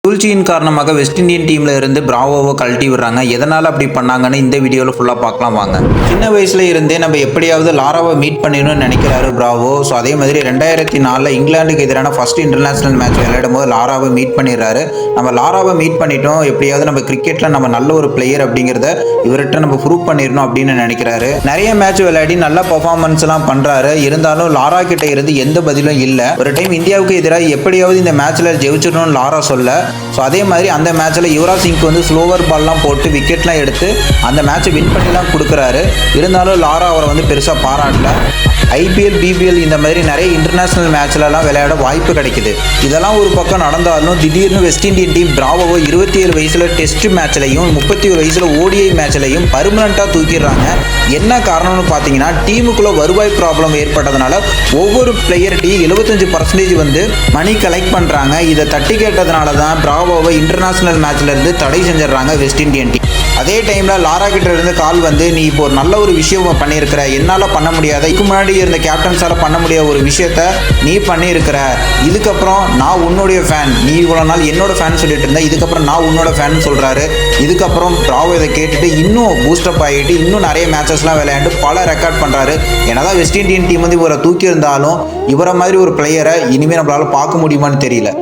சூழ்ச்சியின் காரணமாக west Indian டீம்ல இருந்து பிராவோவை கழட்டி விடுறாங்க. எதனால அப்படி பண்ணாங்கன்னு இந்த வீடியோவில் ஃபுல்லாக பார்க்கலாம் வாங்க. சின்ன வயசுல இருந்தே நம்ம எப்படியாவது லாராவை மீட் பண்ணிடணும்னு நினைக்கிறாரு பிராவோ. ஸோ அதே மாதிரி 2004 இங்கிலாந்துக்கு எதிரான ஃபர்ஸ்ட் இன்டர்நேஷனல் மேட்ச் விளையாடும் போது லாராவை மீட் பண்ணிடுறாரு. நம்ம லாராவை மீட் பண்ணிட்டோம், எப்படியாவது நம்ம கிரிக்கெட்ல நம்ம நல்ல ஒரு பிளேயர் அப்படிங்கிறத இவர்கிட்ட நம்ம ப்ரூவ் பண்ணிடணும் அப்படின்னு நினைக்கிறாரு. நிறைய மேட்ச் விளையாடி நல்ல பர்ஃபார்மன்ஸ் எல்லாம் பண்றாரு. இருந்தாலும் லாரா கிட்ட இருந்து எந்த பதிலும் இல்லை. ஒரு டைம் இந்தியாவுக்கு எதிராக எப்படியாவது இந்த மேட்ச்ல ஜெயிச்சிடணும்னு லாரா சொல்ல, ஸோ அதே மாதிரி அந்த மேட்ச்சில் யுவராஜ் சிங்க்கு வந்து ஸ்லோவர் பால்லாம் போட்டு விக்கெட்லாம் எடுத்து அந்த மேட்ச்சை வின் பண்ணிலாம் கொடுக்குறாரு. இருந்தாலும் லாரா அவரை வந்து பெருசாக பாராட்டல. ஐபிஎல், பிபிஎல் இந்த மாதிரி நிறைய இன்டர்நேஷனல் மேட்ச்லலாம் விளையாட வாய்ப்பு கிடைக்குது. இதெல்லாம் ஒரு பக்கம் நடந்தாலும் திடீர்னு வெஸ்ட் இண்டியன் டீம் பிராவோவை 27 வயசுல டெஸ்ட் மேட்ச்லையும் 31 வயசுல ஓடிஐ மேட்ச்லையும் பர்மனெண்ட்டாக தூக்கிடுறாங்க. என்ன காரணம்னு பார்த்தீங்கன்னா, டீமுக்குள்ள வருவாய் ப்ராப்ளம் ஏற்பட்டதுனால ஒவ்வொரு பிளேயர்கிட்டையும் 75% வந்து மணி கலெக்ட் பண்ணுறாங்க. இதை தட்டி கேட்டதுனால தான் பிராவோவை இன்டர்நேஷனல் மேட்ச்ல இருந்து தடை செஞ்சிடறாங்க வெஸ்ட் இண்டியன் டீம். அதே டைமில் லாரா கிட்ட இருந்து கால் வந்து, நீ இப்போ ஒரு நல்ல ஒரு விஷயம் பண்ணியிருக்கிற, என்னால் பண்ண முடியாத, இதுக்கு முன்னாடி இருந்த கேப்டன்ஸால் பண்ண முடியாத ஒரு விஷயத்த நீ பண்ணியிருக்கிற, இதுக்கப்புறம் நான் உன்னுடைய ஃபேன், நீ இவ்வளோ நாள் என்னோட ஃபேன் சொல்லிட்டு இருந்த, இதுக்கப்புறம் நான் உன்னோட ஃபேன் சொல்கிறாரு. இதுக்கப்புறம் பிராவோ இதை கேட்டுட்டு இன்னும் பூஸ்டப் ஆகிட்டு இன்னும் நிறைய மேட்சஸ்லாம் விளையாண்டு பல ரெக்கார்ட் பண்ணுறாரு. ஏன்னா வெஸ்ட் இண்டியன் டீம் வந்து இவரை தூக்கி இருந்தாலும் இவரை மாதிரி ஒரு பிளேயரை இனிமேல் நம்மளால பார்க்க முடியுமான்னு தெரியல.